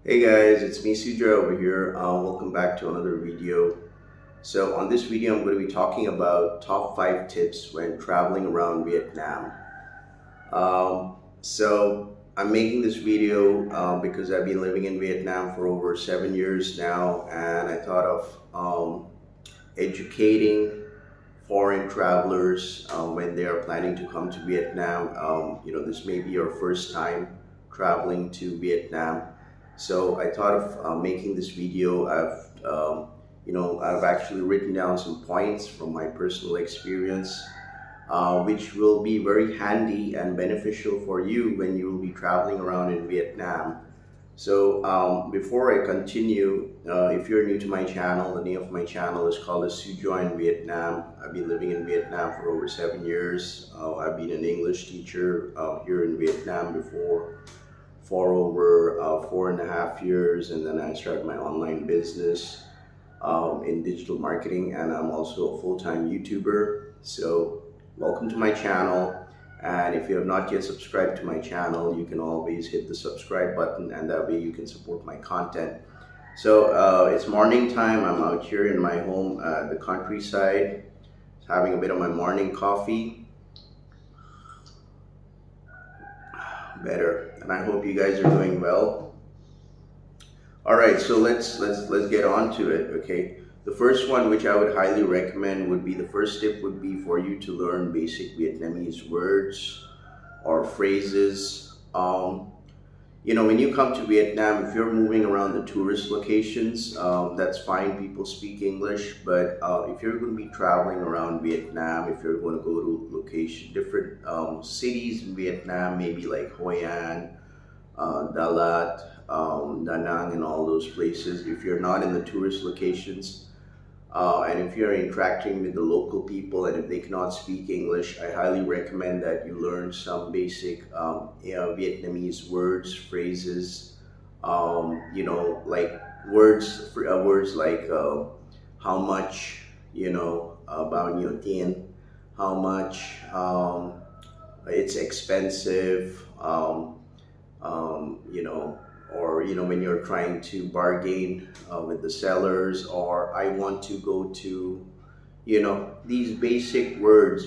Hey guys, it's me Sujay over here. Welcome back to another video. So on this video, I'm going to be talking about top 5 tips when traveling around Vietnam. So I'm making this video because I've been living in Vietnam for over 7 years now, and I thought of educating foreign travelers when they are planning to come to Vietnam. This may be your first time traveling to Vietnam. So I thought of making this video. I've actually written down some points from my personal experience, which will be very handy and beneficial for you when you will be traveling around in Vietnam. So before I continue, if you're new to my channel, the name of my channel is called Sujay in Vietnam. I've been living in Vietnam for over 7 years. I've been an English teacher here in Vietnam before for over 4.5 years, and then I started my online business in digital marketing, and I'm also a full-time YouTuber. So welcome to my channel. And if you have not yet subscribed to my channel, you can always hit the subscribe button, and that way you can support my content. So it's morning time. I'm out here in my home at the countryside, having a bit of my morning coffee. Better, and I hope you guys are doing well. All right, so let's get on to it. Okay, the first one, which I would highly recommend, would be the first tip would be for you to learn basic Vietnamese words or phrases. When you come to Vietnam, if you're moving around the tourist locations, that's fine. People speak English, but if you're going to be traveling around Vietnam, if you're going to go to different cities in Vietnam, maybe like Hoi An, Đà Lạt, Da Nang, and all those places, if you're not in the tourist locations, and if you're interacting with the local people and if they cannot speak English, I highly recommend that you learn some basic Vietnamese words, phrases, like words like how much, bao nhiêu tiền, how much, it's expensive, or when you're trying to bargain with the sellers, or I want to go to, these basic words,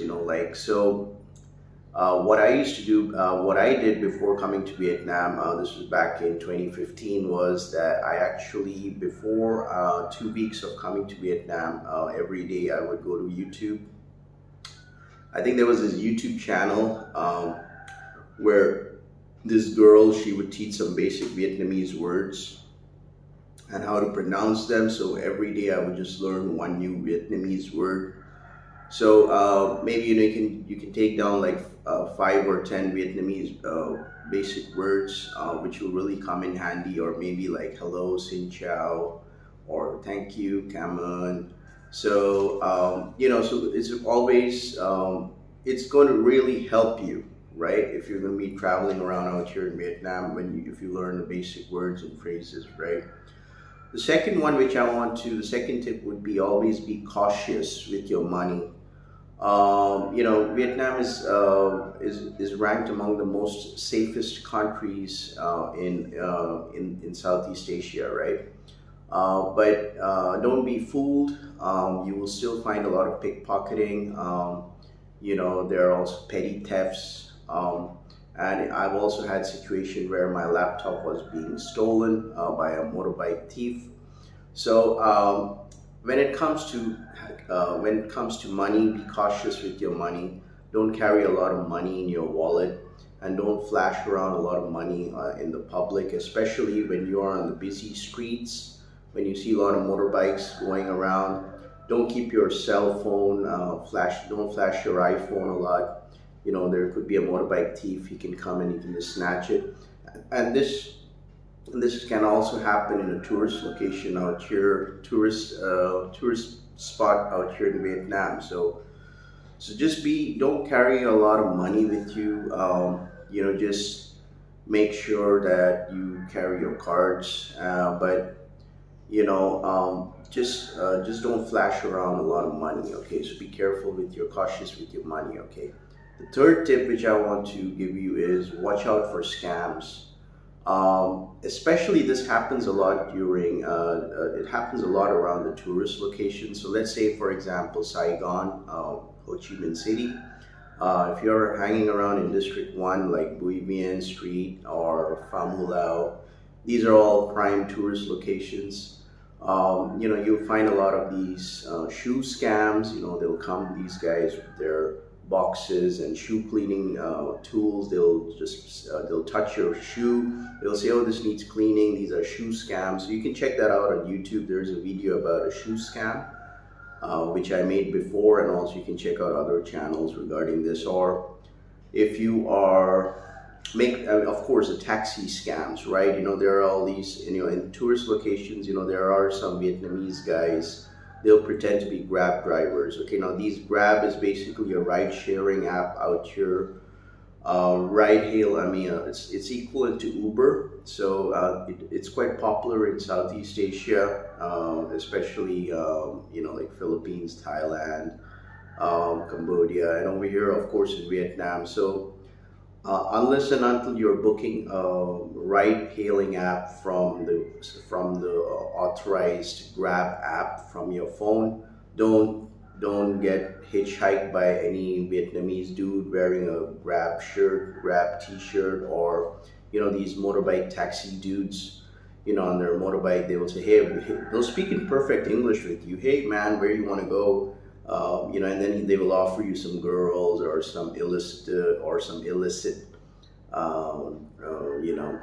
what I used to do, what I did before coming to Vietnam, this was back in 2015, was that I actually, before 2 weeks of coming to Vietnam, every day I would go to YouTube. I think there was this YouTube channel where this girl, she would teach some basic Vietnamese words and how to pronounce them. So every day I would just learn one new Vietnamese word. So maybe you can take down like 5 or 10 Vietnamese basic words, which will really come in handy, or maybe like hello, xin chào, or thank you, come on. So so it's always it's going to really help you, right? If you're going to be traveling around out here in Vietnam, if you learn the basic words and phrases, right? The second one, the second tip would be always be cautious with your money. Vietnam is ranked among the most safest countries in Southeast Asia, right? But don't be fooled. You will still find a lot of pickpocketing. There are also petty thefts. And I've also had a situation where my laptop was being stolen by a motorbike thief. So when it comes to money, be cautious with your money. Don't carry a lot of money in your wallet, and don't flash around a lot of money in the public, especially when you are on the busy streets. When you see a lot of motorbikes going around, don't keep your cell phone don't flash your iPhone a lot. There could be a motorbike thief. He can come and he can just snatch it. And this can also happen in a tourist location out here, tourist spot out here in Vietnam. So don't carry a lot of money with you. Just make sure that you carry your cards, but just don't flash around a lot of money. Okay, so be careful cautious with your money. Okay. The third tip which I want to give you is watch out for scams. Especially this happens a lot during, it happens a lot around the tourist locations. So let's say, for example, Saigon, Ho Chi Minh City. If you're hanging around in District 1, like Bui Bien Street or Pham Mulao, these are all prime tourist locations. You'll find a lot of these shoe scams. They'll come, these guys with their boxes and shoe cleaning tools. They'll touch your shoe. They'll say, "Oh, this needs cleaning." These are shoe scams. So you can check that out on YouTube. There's a video about a shoe scam, which I made before, and also you can check out other channels regarding this. Or if you are of course, the taxi scams, right? There are all these, in tourist locations, there are some Vietnamese guys. They'll pretend to be Grab drivers. Okay, now these Grab is basically a ride sharing app out here. Ride hail, it's equivalent to Uber. So it's quite popular in Southeast Asia, especially like Philippines, Thailand, Cambodia, and over here, of course, in Vietnam. So unless and until you're booking a ride-hailing app from the authorized Grab app from your phone, don't get hitchhiked by any Vietnamese dude wearing a Grab shirt, Grab T-shirt, or these motorbike taxi dudes. On their motorbike, they will say, "Hey," they'll speak in perfect English with you. "Hey, man, where you want to go?" And then they will offer you some girls or some illicit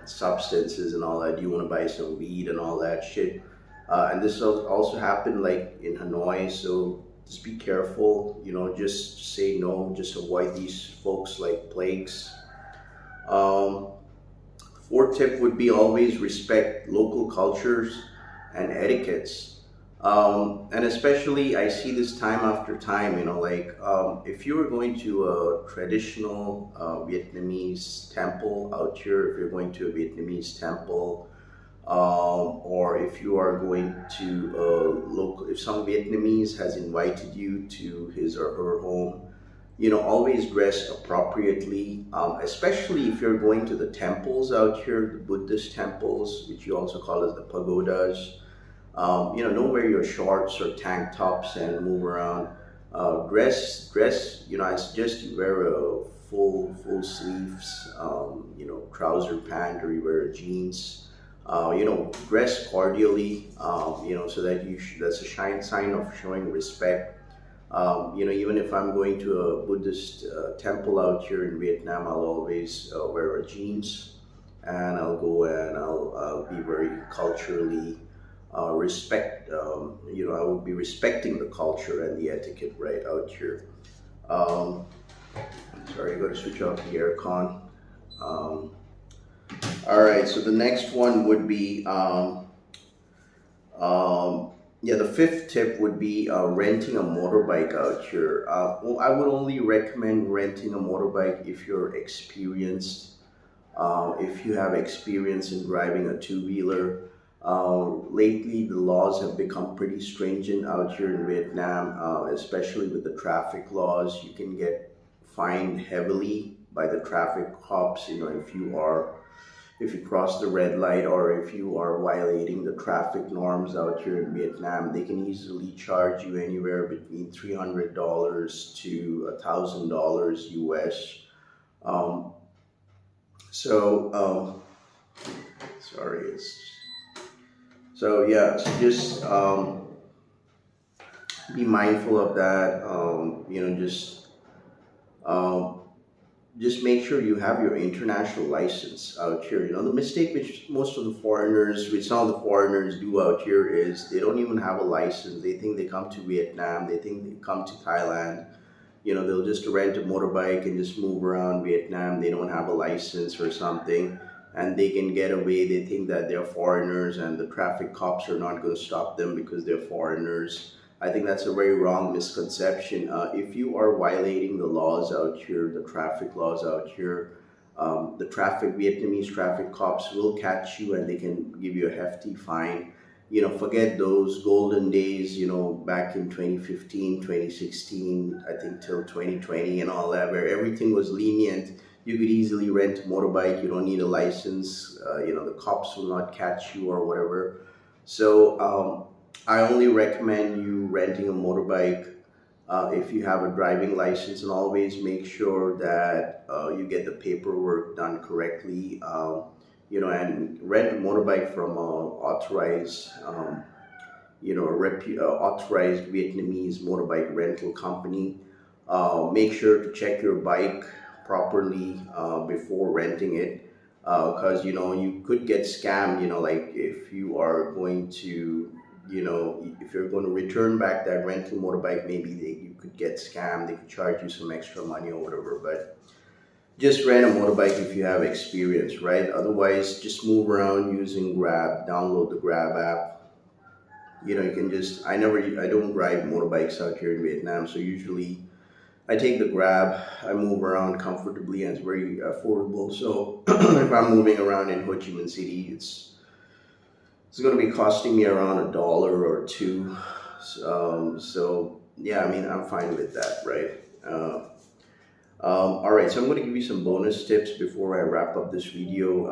substances and all that. You want to buy some weed and all that shit. And this also happened like in Hanoi. So just be careful. Just say no. Just avoid these folks like plagues. Fourth tip would be always respect local cultures and etiquettes. And especially I see this time after time, if you were going to a traditional Vietnamese temple out here, if you're going to a Vietnamese temple, or if you are going to if some Vietnamese has invited you to his or her home, always dress appropriately, especially if you're going to the temples out here, the Buddhist temples, which you also call as the pagodas. Don't wear your shorts or tank tops and move around. Dress. I suggest you wear a full sleeves, trouser pant, or you wear jeans. Dress cordially. So that that's a sign of showing respect. Even if I'm going to a Buddhist temple out here in Vietnam, I'll always wear a jeans, and I'll go and I'll be very culturally. I would be respecting the culture and the etiquette right out here. Sorry, I got to switch off the aircon. All right, so the next one would be, the fifth tip would be renting a motorbike out here. I would only recommend renting a motorbike if you're experienced, if you have experience in driving a two-wheeler. Lately, the laws have become pretty stringent out here in Vietnam, especially with the traffic laws. You can get fined heavily by the traffic cops, if you cross the red light, or if you are violating the traffic norms out here in Vietnam. They can easily charge you anywhere between $300 to $1,000 US. Sorry, so just be mindful of that. Just make sure you have your international license out here. The mistake which some of the foreigners do out here is they don't even have a license. They think they come to Vietnam, they think they come to Thailand. They'll just rent a motorbike and just move around Vietnam. They don't have a license or something, and they can get away. They think that they're foreigners and the traffic cops are not going to stop them because they're foreigners. I think that's a very wrong misconception. If you are violating the laws out here, the traffic laws out here, the Vietnamese traffic cops will catch you and they can give you a hefty fine. Forget those golden days, back in 2015, 2016, I think till 2020 and all that, where everything was lenient. You could easily rent a motorbike. You don't need a license. The cops will not catch you or whatever. So I only recommend you renting a motorbike if you have a driving license, and always make sure that you get the paperwork done correctly. And rent a motorbike from a authorized, authorized Vietnamese motorbike rental company. Make sure to check your bike properly before renting it, because you could get scammed. Like if you are going to, if you're going to return back that rental motorbike, maybe you could get scammed. They could charge you some extra money or whatever. But just rent a motorbike if you have experience, right? Otherwise, just move around using Grab. Download the Grab app. You can just, I don't ride motorbikes out here in Vietnam, so usually I take the Grab. I move around comfortably and it's very affordable. So if I'm moving around in Ho Chi Minh City, it's going to be costing me around $1 or two. So yeah, I mean, I'm fine with that, right? All right, so I'm going to give you some bonus tips before I wrap up this video.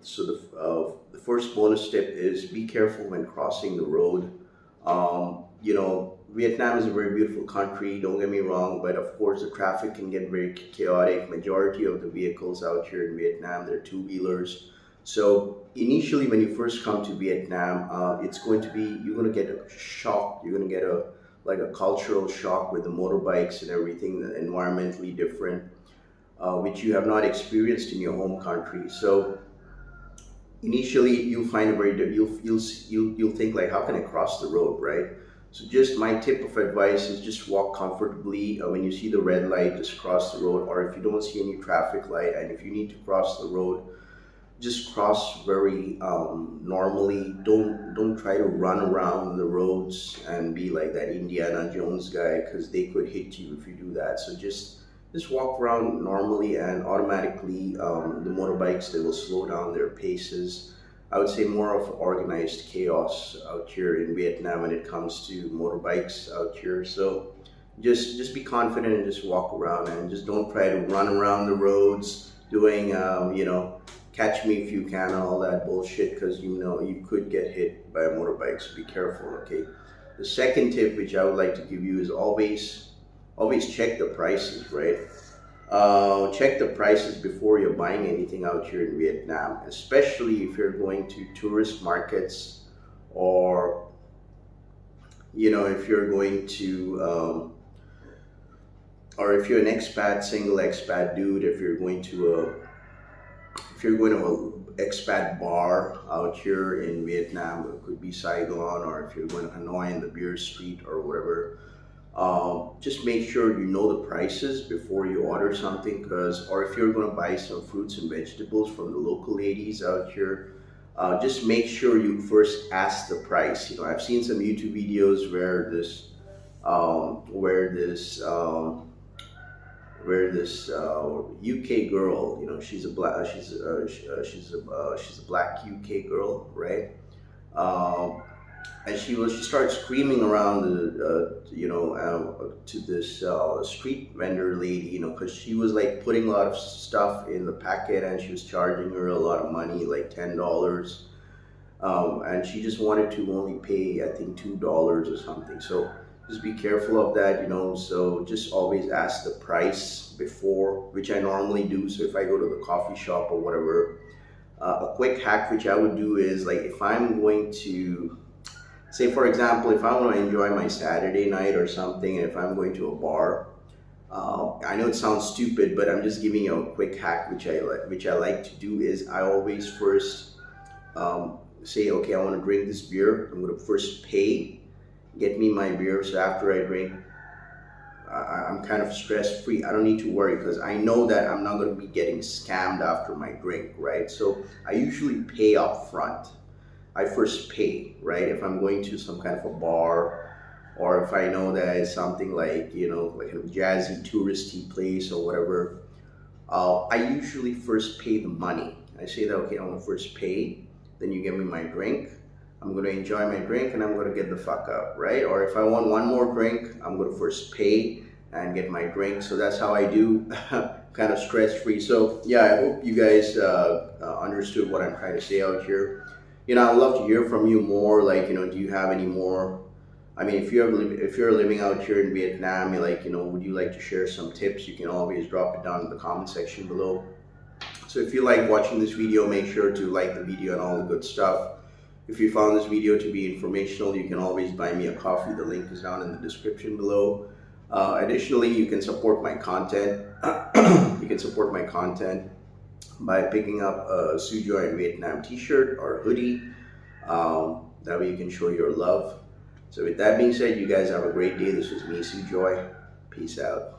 So the first bonus tip is be careful when crossing the road. Vietnam is a very beautiful country, don't get me wrong, but of course the traffic can get very chaotic. Majority of the vehicles out here in Vietnam, they're two-wheelers. So initially when you first come to Vietnam, you're going to get a shock. You're going to get a cultural shock with the motorbikes and everything, environmentally different, which you have not experienced in your home country. So initially you'll find you'll think like, how can I cross the road, right? So just my tip of advice is just walk comfortably. When you see the red light, just cross the road. Or if you don't see any traffic light and if you need to cross the road, just cross very normally. Don't try to run around the roads and be like that Indiana Jones guy, because they could hit you if you do that. So just walk around normally, and automatically the motorbikes, they will slow down their paces. I would say more of organized chaos out here in Vietnam when it comes to motorbikes out here. So just be confident and just walk around, and just don't try to run around the roads doing catch me if you can and all that bullshit, because you could get hit by a motorbike. So be careful, okay? The second tip which I would like to give you is always check the prices, right? Check the prices before you're buying anything out here in Vietnam, especially if you're going to tourist markets, or if you're going to or if you're an expat, single expat dude, if you're going to an expat bar out here in Vietnam, it could be Saigon, or if you're going to Hanoi in the beer street or whatever. Just make sure you know the prices before you order something, or if you're going to buy some fruits and vegetables from the local ladies out here, just make sure you first ask the price. I've seen some YouTube videos where this UK girl, she's a black UK girl, right? And she starts screaming around to this street vendor lady, because she was like putting a lot of stuff in the packet, and she was charging her a lot of money, like $10, and she just wanted to only pay, I think, $2 or something. So just be careful of that, so just always ask the price before, which I normally do. So if I go to the coffee shop or whatever, a quick hack which I would do is, like, if I'm going to, say for example, if I want to enjoy my Saturday night or something, and if I'm going to a bar, I know it sounds stupid, but I'm just giving you a quick hack which I like to do, is I always first say, okay, I want to drink this beer. I'm going to first pay, get me my beer, so after I drink, I'm kind of stress-free. I don't need to worry, because I know that I'm not going to be getting scammed after my drink, right? So I usually pay up front. I first pay, right? If I'm going to some kind of a bar, or if I know that it's something like, like a jazzy touristy place or whatever, I usually first pay the money. I say that, okay, I want to first pay, then you give me my drink. I'm going to enjoy my drink and I'm going to get the fuck out, right? Or if I want one more drink, I'm going to first pay and get my drink. So that's how I do, kind of stress free. So yeah, I hope you guys understood what I'm trying to say out here. I'd love to hear from you more. Like, do you have any more? I mean, if you're living out here in Vietnam, would you like to share some tips? You can always drop it down in the comment section below. So if you like watching this video, make sure to like the video and all the good stuff. If you found this video to be informational, you can always buy me a coffee. The link is down in the description below. Additionally, you can support my content. You can support my content by picking up a Sujoy in Vietnam t-shirt or hoodie. That way you can show your love. So with that being said, you guys have a great day. This was me, Sujoy. Peace out.